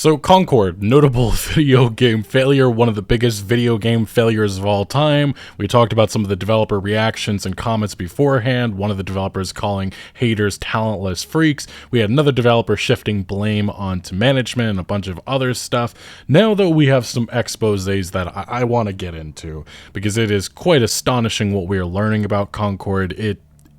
So Concord, notable video game failure, one of the biggest video game failures of all time. We talked about some of the developer reactions and comments beforehand, one of the developers calling haters talentless freaks. We had another developer shifting blame onto management and a bunch of other stuff. Now though, we have some exposés that I want to get into, because it is quite astonishing what we are learning about Concord.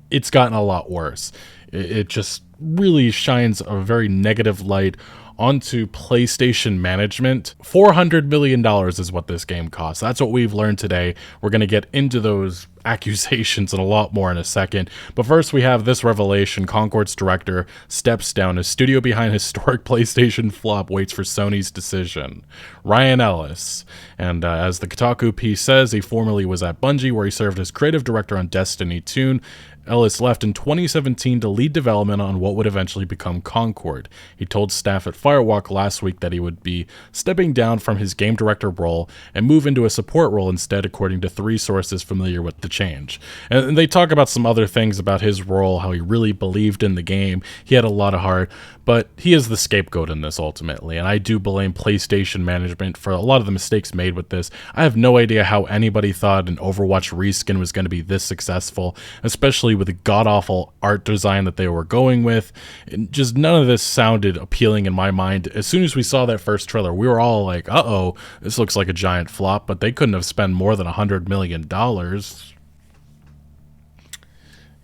It's gotten a lot worse. It just really shines a very negative light onto PlayStation management. $400 million is what this game costs. That's what we've learned today. We're going to get into those accusations and a lot more in a second. But first, we have this revelation. Concord's director steps down as studio behind historic PlayStation flop waits for Sony's decision. Ryan Ellis. And as the Kotaku piece says, he formerly was at Bungie, where he served as creative director on Destiny 2. Ellis left in 2017 to lead development on what would eventually become Concord. He told staff at Firewalk last week that he would be stepping down from his game director role and move into a support role instead, according to 3 sources familiar with the change. And they talk about some other things about his role, how he really believed in the game. He had a lot of heart, but he is the scapegoat in this ultimately, and I do blame PlayStation management for a lot of the mistakes made with this. I have no idea how anybody thought an Overwatch reskin was going to be this successful, especially with the god-awful art design that they were going with. And just none of this sounded appealing in my mind. As soon as we saw that first trailer, we were all like, uh-oh, this looks like a giant flop, but they couldn't have spent more than $100 million.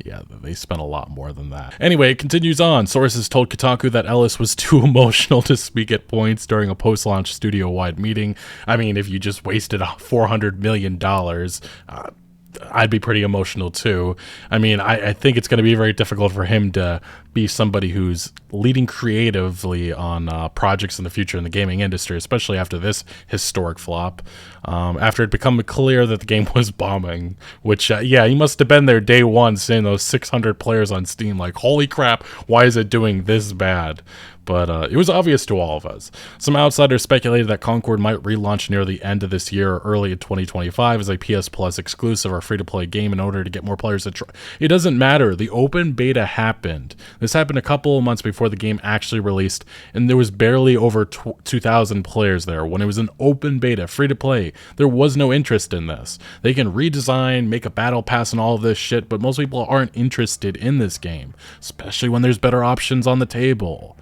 Yeah, they spent a lot more than that. Anyway, it continues on. Sources told Kotaku that Ellis was too emotional to speak at points during a post-launch studio-wide meeting. I mean, if you just wasted $400 million, I'd be pretty emotional too. I mean, I think it's going to be very difficult for him to be somebody who's leading creatively on projects in the future in the gaming industry, especially after this historic flop. After it became clear that the game was bombing, which, yeah, he must have been there day one seeing those 600 players on Steam like, holy crap, why is it doing this bad? But it was obvious to all of us. Some outsiders speculated that Concord might relaunch near the end of this year or early in 2025 as a PS Plus exclusive or free-to-play game in order to get more players to try. It doesn't matter. The open beta happened. This happened a couple of months before the game actually released, and there was barely over 2,000 players there. When it was an open beta, free-to-play, there was no interest in this. They can redesign, make a battle pass and all of this shit, but most people aren't interested in this game, especially when there's better options on the table.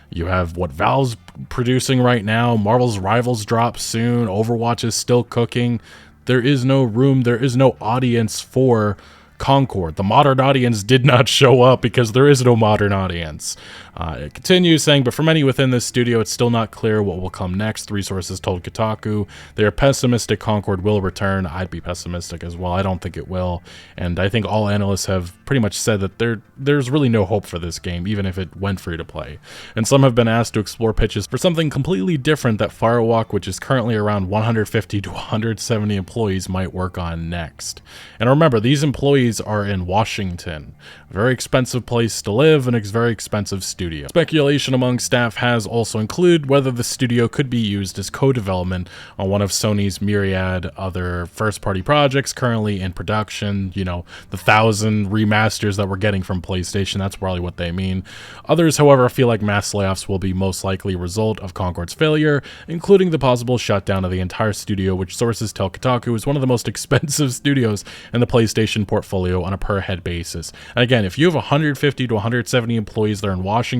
You have what Valve's producing right now, Marvel's Rivals drops soon, Overwatch is still cooking. There is no room, there is no audience for Concord. The modern audience did not show up because there is no modern audience. It continues saying, but for many within this studio, it's still not clear what will come next. 3 sources told Kotaku they are pessimistic Concord will return. I'd be pessimistic as well. I don't think it will. And I think all analysts have pretty much said that there's really no hope for this game, even if it went free to play. And some have been asked to explore pitches for something completely different that Firewalk, which is currently around 150 to 170 employees, might work on next. And remember, these employees are in Washington. A very expensive place to live and a very expensive studio. Speculation among staff has also included whether the studio could be used as co-development on one of Sony's myriad other first-party projects currently in production. You know, the 1,000 remasters that we're getting from PlayStation, that's probably what they mean. Others, however, feel like mass layoffs will be most likely a result of Concord's failure, including the possible shutdown of the entire studio, which sources tell Kotaku is one of the most expensive studios in the PlayStation portfolio on a per-head basis. And again, if you have 150 to 170 employees there in Washington,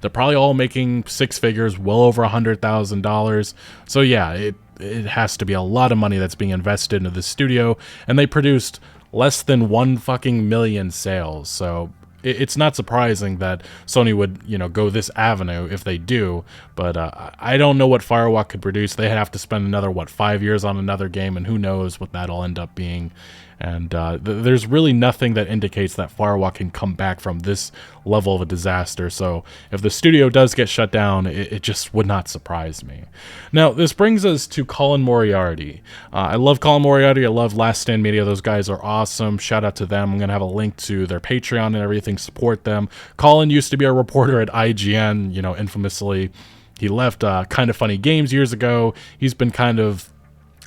they're probably all making 6 figures, well over $100,000. So yeah, it has to be a lot of money that's being invested into the studio, and they produced less than 1 fucking million sales. So it's not surprising that Sony would, you know, go this avenue if they do, but I don't know what Firewalk could produce. They have to spend another, 5 years on another game, and who knows what that'll end up being. And there's really nothing that indicates that Firewalk can come back from this level of a disaster. So if the studio does get shut down, it just would not surprise me. Now, this brings us to Colin Moriarty. I love Colin Moriarty. I love Last Stand Media. Those guys are awesome. Shout out to them. I'm going to have a link to their Patreon and everything. Support them. Colin used to be a reporter at IGN, you know, infamously. He left Kind of Funny Games years ago. He's been kind of,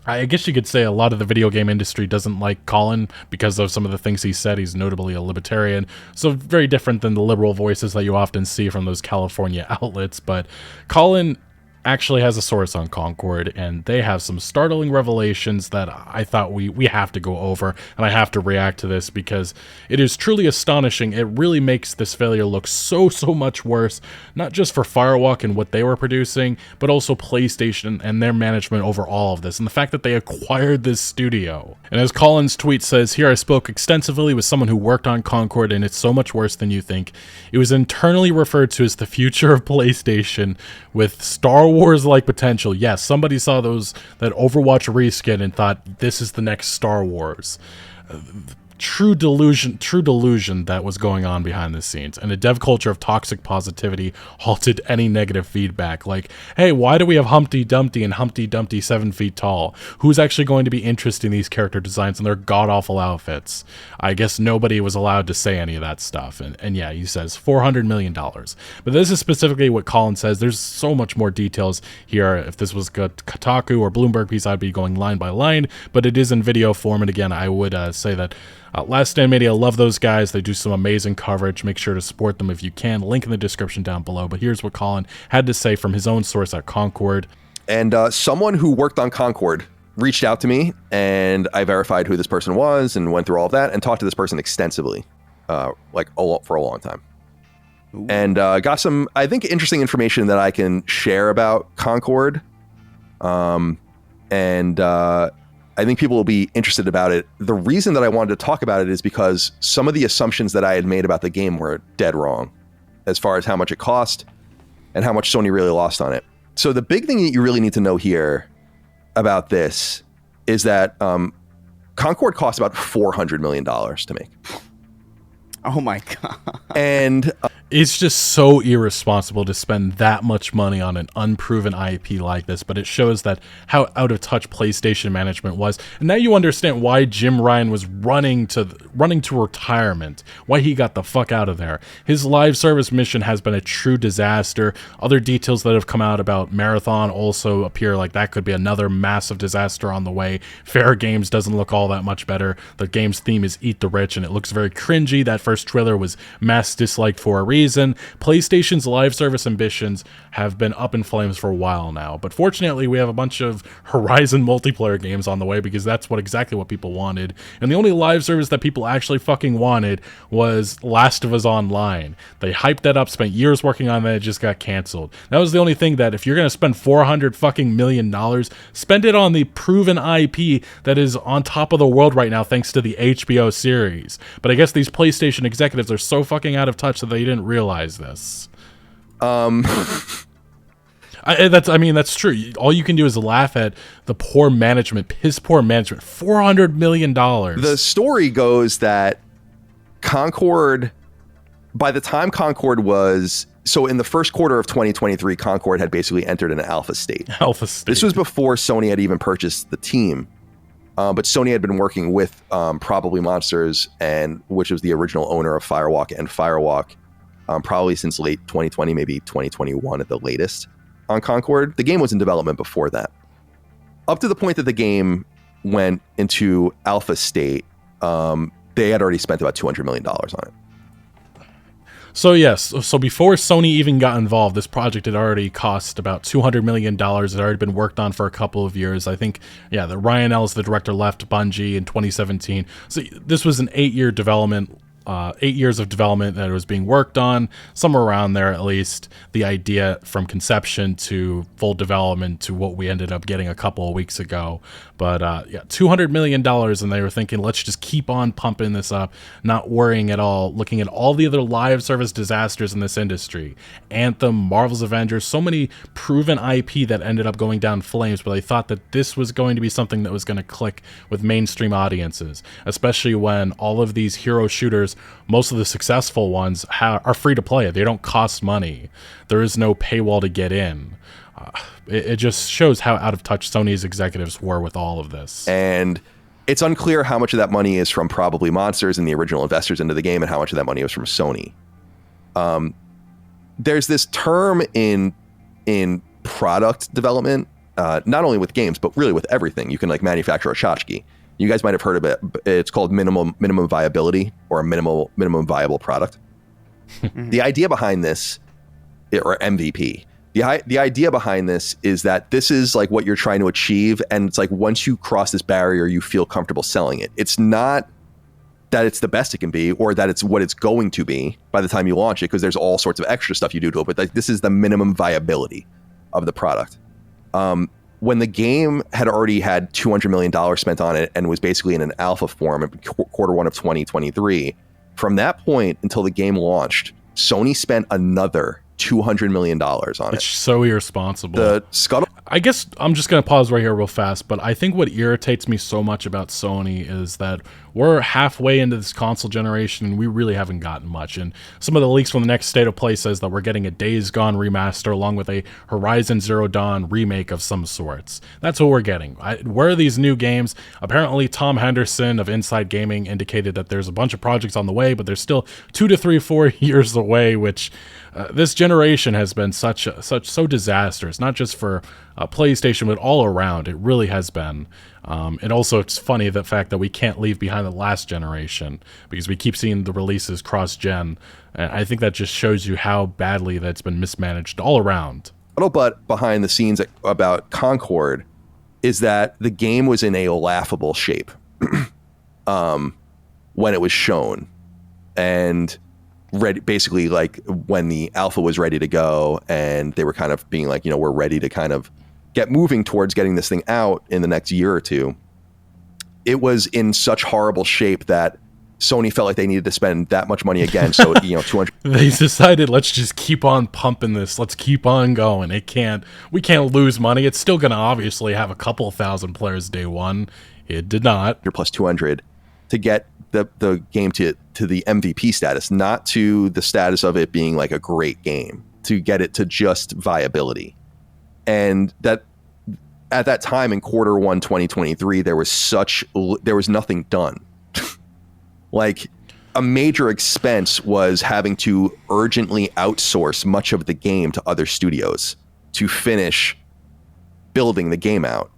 I guess you could say, a lot of the video game industry doesn't like Colin because of some of the things he said. He's notably a libertarian, so very different than the liberal voices that you often see from those California outlets. But Colin actually has a source on Concord, and they have some startling revelations that I thought we have to go over, and I have to react to this because it is truly astonishing. It really makes this failure look so much worse, not just for Firewalk and what they were producing, but also PlayStation and their management over all of this, and the fact that they acquired this studio. And as Colin's tweet says, here I spoke extensively with someone who worked on Concord, and it's so much worse than you think. It was internally referred to as the future of PlayStation with Star Wars-like potential. Yes, somebody saw that Overwatch reskin and thought this is the next Star Wars. True delusion that was going on behind the scenes, and a dev culture of toxic positivity halted any negative feedback. Like, hey, why do we have Humpty Dumpty and Humpty Dumpty 7 feet tall? Who's actually going to be interested in these character designs and their god-awful outfits? I guess nobody was allowed to say any of that stuff. And yeah, he says $400 million. But this is specifically what Colin says. There's so much more details here. If this was a Kotaku or Bloomberg piece, I'd be going line by line, but it is in video form. And again, I would say that Last Stand Media, love those guys. They do some amazing coverage. Make sure to support them if you can. Link in the description down below. But here's what Colin had to say from his own source at Concord. And someone who worked on Concord reached out to me, and I verified who this person was and went through all of that and talked to this person extensively, for a long time. Ooh. And got some, I think, interesting information that I can share about Concord. I think people will be interested about it. The reason that I wanted to talk about it is because some of the assumptions that I had made about the game were dead wrong as far as how much it cost and how much Sony really lost on it. So the big thing that you really need to know here about this is that Concord cost about $400 million to make. Oh my God. And it's just so irresponsible to spend that much money on an unproven IP like this, but it shows that how out of touch PlayStation management was. And now you understand why Jim Ryan was running to retirement, why he got the fuck out of there. His live service mission has been a true disaster. Other details that have come out about Marathon also appear like that could be another massive disaster on the way. Fairgames doesn't look all that much better. The game's theme is Eat the Rich, and it looks very cringy. That first trailer was mass disliked for a reason. PlayStation's live service ambitions have been up in flames for a while now, but fortunately we have a bunch of Horizon multiplayer games on the way because that's exactly what people wanted, and the only live service that people actually fucking wanted was Last of Us Online. They hyped that up, spent years working on that, it just got canceled. That was the only thing that if you're gonna spend $400 fucking million, spend it on the proven IP that is on top of the world right now thanks to the HBO series. But I guess these PlayStation executives are so fucking out of touch that they didn't realize this. That's true. All you can do is laugh at the poor management, piss poor management. $400 million. The story goes that Concord, by the time Concord was, so in the first quarter of 2023, Concord had basically entered an alpha state. This was before Sony had even purchased the team. But Sony had been working with Probably Monsters, which was the original owner of Firewalk and Firewalk, probably since late 2020, maybe 2021 at the latest on Concord. The game was in development before that. Up to the point that the game went into alpha state, they had already spent about $200 million on it. So yes, so before Sony even got involved, this project had already cost about $200 million. It had already been worked on for a couple of years. I think, yeah, the Ryan Ellis, the director, left Bungie in 2017. So this was an 8-year development 8 years of development that it was being worked on, somewhere around there at least. The idea from conception to full development to what we ended up getting a couple of weeks ago. But yeah, $200 million, and they were thinking, let's just keep on pumping this up, not worrying at all, looking at all the other live service disasters in this industry. Anthem, Marvel's Avengers, so many proven IP that ended up going down flames, but they thought that this was going to be something that was going to click with mainstream audiences, especially when all of these hero shooters, most of the successful ones, are free to play. They don't cost money. There is no paywall to get in. It just shows how out of touch Sony's executives were with all of this. And it's unclear how much of that money is from Probably Monsters and the original investors into the game, and how much of that money was from Sony. There's this term in product development, not only with games, but really with everything. You can like manufacture a tchotchke. You guys might have heard of it. It's called minimum viability, or a minimum viable product. The idea behind this, or MVP, The idea behind this is that this is like what you're trying to achieve, and it's like once you cross this barrier, you feel comfortable selling it. It's not that it's the best it can be or that it's what it's going to be by the time you launch it, because there's all sorts of extra stuff you do to it, but like, this is the minimum viability of the product. When the game had already had $200 million spent on it and was basically in an alpha form in quarter one of 2023, from that point until the game launched, Sony spent another $200 million on it. It's so irresponsible. The scuttle. I guess I'm just going to pause right here real fast, but I think what irritates me so much about Sony is that we're halfway into this console generation and we really haven't gotten much. And some of the leaks from the next State of Play says that we're getting a Days Gone remaster along with a Horizon Zero Dawn remake of some sorts. That's what we're getting. Where are these new games? Apparently Tom Henderson of Inside Gaming indicated that there's a bunch of projects on the way, but they're still 2 to 3, 4 years away, which this generation has been so disastrous, not just for PlayStation, but all around. It really has been. And also, it's funny the fact that we can't leave behind the last generation because we keep seeing the releases cross-gen. And I think that just shows you how badly that's been mismanaged all around. But behind the scenes about Concord is that the game was in a laughable shape when it was shown. And basically, like when the alpha was ready to go and they were kind of being like, we're ready to kind of get moving towards getting this thing out in the next year or two, it was in such horrible shape that Sony felt like they needed to spend that much money again. So, 200. They decided, let's just keep on pumping this. Let's keep on going. We can't lose money. It's still going to obviously have a couple thousand players day one. It did not. Plus 200 to get the game to the MVP status, not to the status of it being like a great game, to get it to just viability. And that at that time in quarter one 2023, there was nothing done. Like a major expense was having to urgently outsource much of the game to other studios to finish building the game out.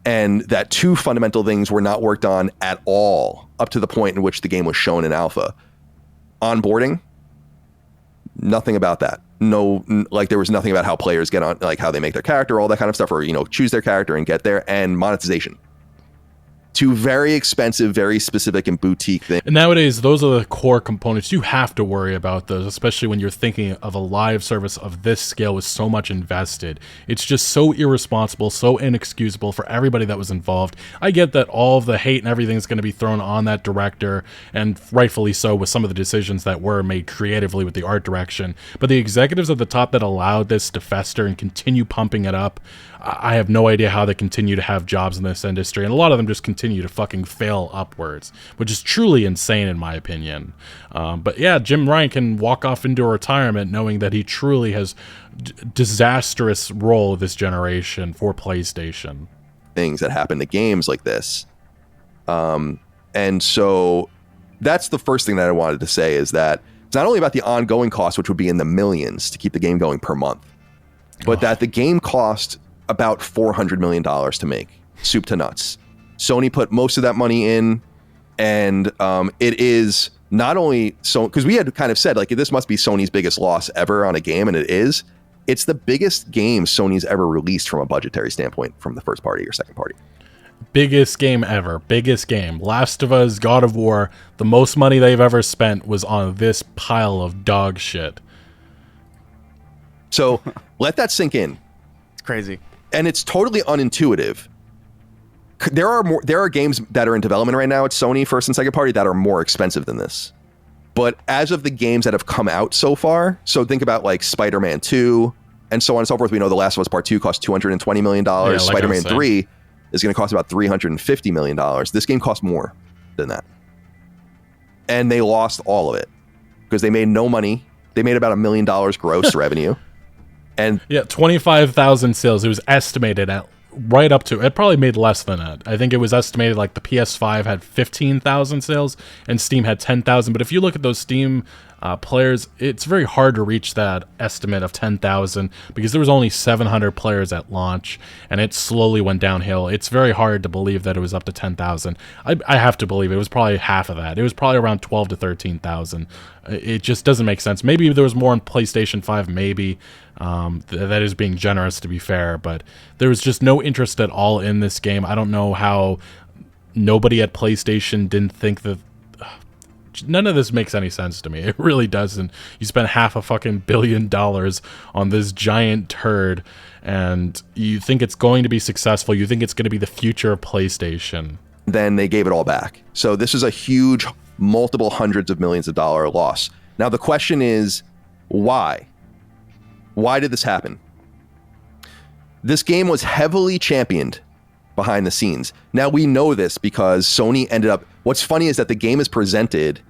And that two fundamental things were not worked on at all up to the point in which the game was shown in alpha. Onboarding, nothing about that. No, like there was nothing about how players get on, like how they make their character, all that kind of stuff, or, choose their character and get there. And monetization. Two very expensive, very specific and boutique things. And nowadays, those are the core components. You have to worry about those, especially when you're thinking of a live service of this scale with so much invested. It's just so irresponsible, so inexcusable for everybody that was involved. I get that all of the hate and everything is going to be thrown on that director, and rightfully so with some of the decisions that were made creatively with the art direction. But the executives at the top that allowed this to fester and continue pumping it up, I have no idea how they continue to have jobs in this industry, and a lot of them just continue to fucking fail upwards, which is truly insane in my opinion. But yeah, Jim Ryan can walk off into retirement knowing that he truly has disastrous role of this generation for PlayStation. Things that happen to games like this. And so that's the first thing that I wanted to say, is that it's not only about the ongoing cost, which would be in the millions to keep the game going per month, but that the game cost about $400 million to make, soup to nuts. Sony put most of that money in, and it is not only so, because we had kind of said like this must be Sony's biggest loss ever on a game, and it is. It's the biggest game Sony's ever released from a budgetary standpoint from the first party or second party. Biggest game ever. Biggest game. Last of Us, God of War. The most money they've ever spent was on this pile of dog shit. So let that sink in. It's crazy. And it's totally unintuitive. There are games that are in development right now at Sony first and second party that are more expensive than this. But as of the games that have come out so far, so think about like Spider-Man 2 and so on and so forth. We know The Last of Us Part 2 cost $220 million. Yeah, Spider-Man 3 is going to cost about $350 million. This game costs more than that. And they lost all of it because they made no money. They made about $1 million gross revenue. And yeah, 25,000 sales. It was estimated at right up to, it probably made less than that. I think it was estimated like the PS5 had 15,000 sales and Steam had 10,000. But if you look at those Steam players, it's very hard to reach that estimate of 10,000 because there was only 700 players at launch, and it slowly went downhill. It's very hard to believe that it was up to 10,000. I have to believe it was probably half of that. It was probably around 12 to 13,000. It just doesn't make sense. Maybe there was more on PlayStation 5, maybe. That is being generous, to be fair, but there was just no interest at all in this game. I don't know how nobody at PlayStation didn't think that. None of this makes any sense to me. It really doesn't. You spend half a fucking $1 billion on this giant turd, and you think it's going to be successful. You think it's going to be the future of PlayStation. Then they gave it all back. So this is a huge, multiple hundreds of millions of dollar loss. Now the question is, why? Why did this happen? This game was heavily championed behind the scenes. Now we know this because Sony ended up. What's funny is that the game is presented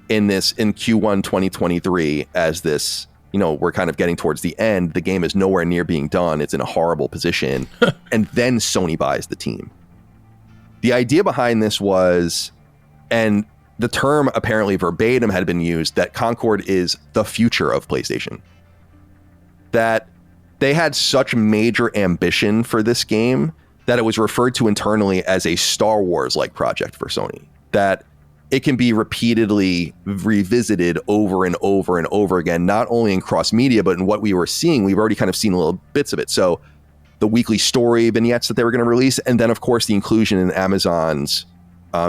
in Q1 2023 as this, we're kind of getting towards the end. The game is nowhere near being done. It's in a horrible position. And then Sony buys the team. The idea behind this was, and the term apparently verbatim had been used, that Concord is the future of PlayStation. That they had such major ambition for this game that it was referred to internally as a Star Wars-like project for Sony. That it can be repeatedly revisited over and over and over again, not only in cross-media, but in what we were seeing. We've already kind of seen little bits of it. So the weekly story vignettes that they were going to release, and then, of course, the inclusion in Amazon's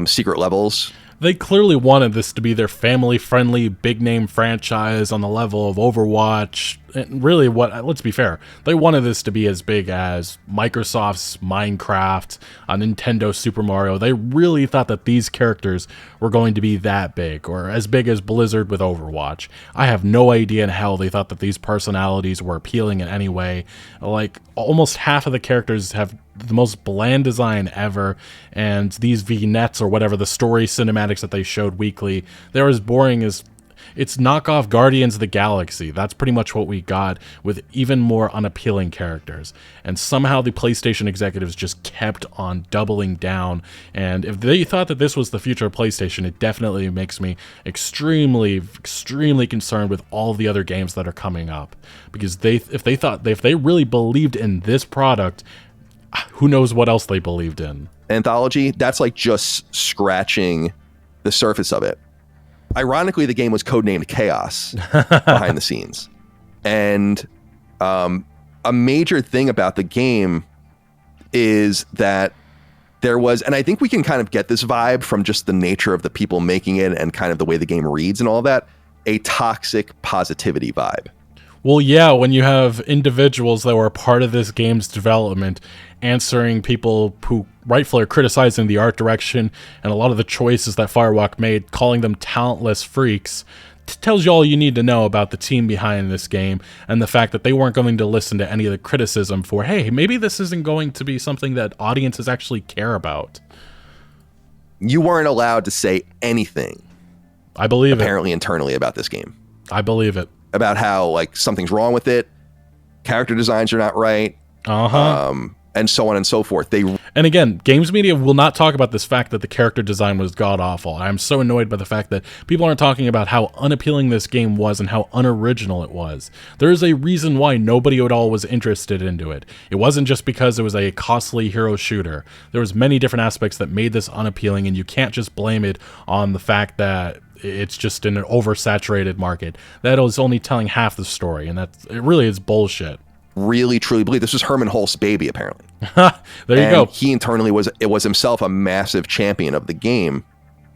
secret levels. They clearly wanted this to be their family-friendly, big-name franchise on the level of Overwatch. And really, let's be fair, they wanted this to be as big as Microsoft's Minecraft, Nintendo Super Mario. They really thought that these characters were going to be that big, or as big as Blizzard with Overwatch. I have no idea in hell they thought that these personalities were appealing in any way. Like, almost half of the characters have the most bland design ever, and these vignettes or whatever, the story cinematics that they showed weekly, they're as boring as it's knockoff Guardians of the Galaxy. That's pretty much what we got, with even more unappealing characters. And somehow the PlayStation executives just kept on doubling down. And if they thought that this was the future of PlayStation, it definitely makes me extremely, extremely concerned with all the other games that are coming up. Because if they really believed in this product, who knows what else they believed in. Anthology, that's like just scratching the surface of it. Ironically, the game was codenamed Chaos behind the scenes. And a major thing about the game is that there was, and I think we can kind of get this vibe from just the nature of the people making it and kind of the way the game reads and all that, a toxic positivity vibe. Well, yeah, when you have individuals that were a part of this game's development answering people who rightfully are criticizing the art direction and a lot of the choices that Firewalk made, calling them talentless freaks, tells you all you need to know about the team behind this game and the fact that they weren't going to listen to any of the criticism for, hey, maybe this isn't going to be something that audiences actually care about. You weren't allowed to say anything. I believe apparently internally about this game. I believe it. About how like something's wrong with it, character designs are not right, and so on and so forth. And again, games media will not talk about this fact that the character design was god-awful. I'm so annoyed by the fact that people aren't talking about how unappealing this game was and how unoriginal it was. There is a reason why nobody at all was interested into it. It wasn't just because it was a costly hero shooter. There was many different aspects that made this unappealing, and you can't just blame it on the fact that it's just in an oversaturated market. That is only telling half the story, and it really is bullshit. Really, truly believe this was Herman Hulst's baby, apparently. There you go. He internally was himself a massive champion of the game.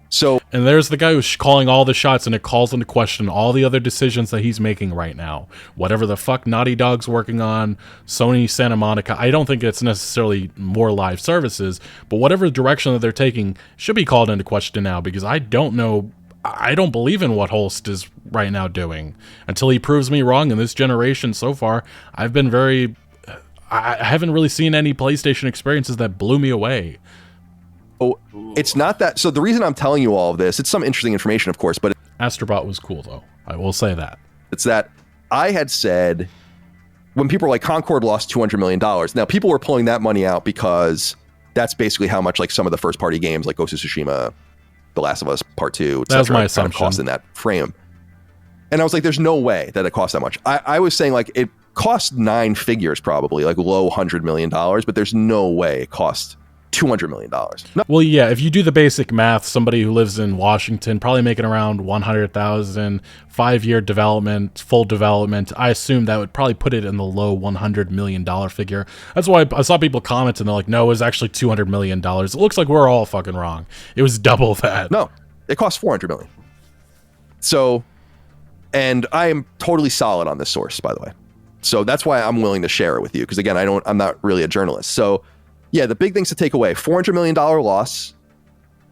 So, and there's the guy who's calling all the shots, and it calls into question all the other decisions that he's making right now. Whatever the fuck Naughty Dog's working on, Sony Santa Monica, I don't think it's necessarily more live services, but whatever direction that they're taking should be called into question now, because I don't believe in what Holst is right now doing. Until he proves me wrong in this generation so far, I haven't really seen any PlayStation experiences that blew me away. Oh, it's not that. So the reason I'm telling you all of this, it's some interesting information, of course, but Astrobot was cool, though. I will say that. It's that I had said when people were like, Concord lost $200 million. Now, people were pulling that money out because that's basically how much like some of the first party games like Ghost of Tsushima, The Last of Us Part 2, etc. That's my assumption. Kind of cost in that frame. And I was like, there's no way that it costs that much. I was saying like it cost 9 figures probably, like low $100 million, but there's no way it cost $200 million. No. Well, yeah, if you do the basic math, somebody who lives in Washington probably making around 100,000, 5-year development, full development. I assume that would probably put it in the low $100 million figure. That's why I saw people comment and they're like, no, it was actually $200 million. It looks like we're all fucking wrong. It was double that. No, it cost $400 million. So, and I am totally solid on this source, by the way. So that's why I'm willing to share it with you. Because again, I'm not really a journalist. So yeah, the big things to take away: $400 million loss.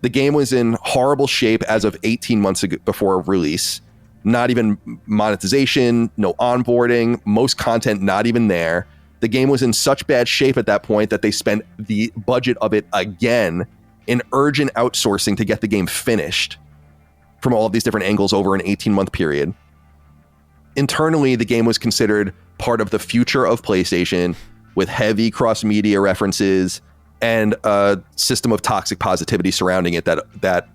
The game was in horrible shape as of 18 months ago before release. Not even monetization, no onboarding, most content not even there. The game was in such bad shape at that point that they spent the budget of it again in urgent outsourcing to get the game finished from all of these different angles over an 18-month period. Internally, the game was considered part of the future of PlayStation, with heavy cross-media references and a system of toxic positivity surrounding it that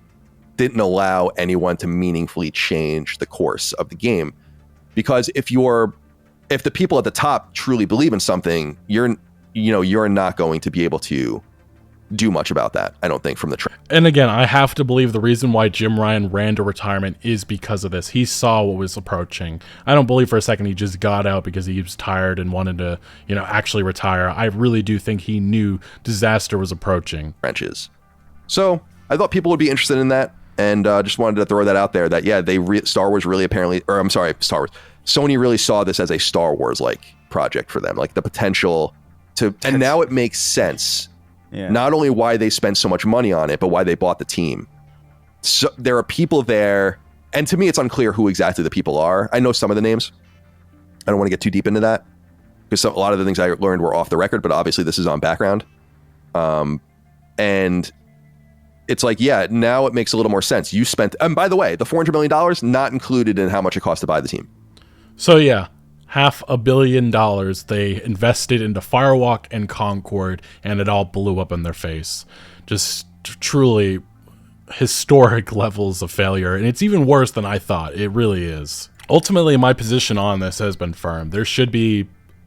didn't allow anyone to meaningfully change the course of the game. Because if the people at the top truly believe in something, you're not going to be able to do much about that, I don't think, from the track. And again, I have to believe the reason why Jim Ryan ran to retirement is because of this. He saw what was approaching. I don't believe for a second he just got out because he was tired and wanted to, actually retire. I really do think he knew disaster was approaching. Trenches. So I thought people would be interested in that, and just wanted to throw that out there. That Sony really saw this as a Star Wars-like project for them, like the potential to, and now it makes sense. Yeah. Not only why they spent so much money on it, but why they bought the team. So there are people there, and to me, it's unclear who exactly the people are. I know some of the names. I don't want to get too deep into that because a lot of the things I learned were off the record, but obviously this is on background. And it's like, yeah, now it makes a little more sense. You spent, and by the way, the $400 million not included in how much it cost to buy the team. So yeah. $500 million they invested into Firewalk and Concord, and it all blew up in their face. Just truly historic levels of failure, and it's even worse than I thought. It really is. Ultimately, my position on this has been firm.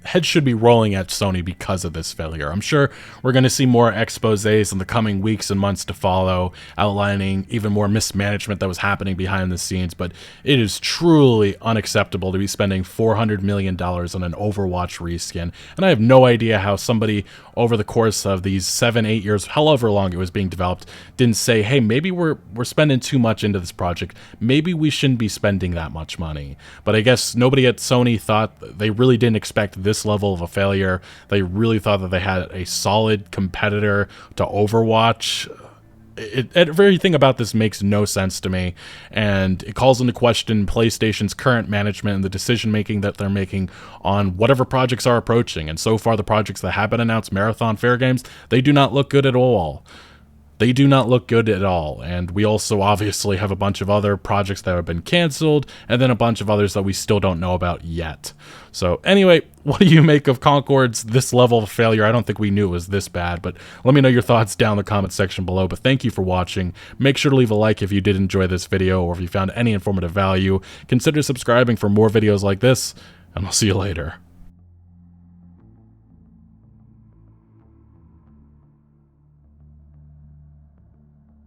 Heads should be rolling at Sony because of this failure. I'm sure we're going to see more exposés in the coming weeks and months to follow, outlining even more mismanagement that was happening behind the scenes, but it is truly unacceptable to be spending $400 million on an Overwatch reskin, and I have no idea how somebody over the course of these 7-8 years, however long it was being developed, didn't say, hey, maybe we're spending too much into this project. Maybe we shouldn't be spending that much money. But I guess nobody at Sony thought, they really didn't expect this level of a failure. They really thought that they had a solid competitor to Overwatch. Everything about this makes no sense to me, and it calls into question PlayStation's current management and the decision-making that they're making on whatever projects are approaching. And so far, the projects that have been announced, Marathon, Fairgames, they do not look good at all. They do not look good at all, and we also obviously have a bunch of other projects that have been canceled, and then a bunch of others that we still don't know about yet. So anyway, what do you make of Concord's this level of failure? I don't think we knew it was this bad, but let me know your thoughts down in the comment section below. But thank you for watching. Make sure to leave a like if you did enjoy this video, or if you found any informative value. Consider subscribing for more videos like this, and I'll see you later.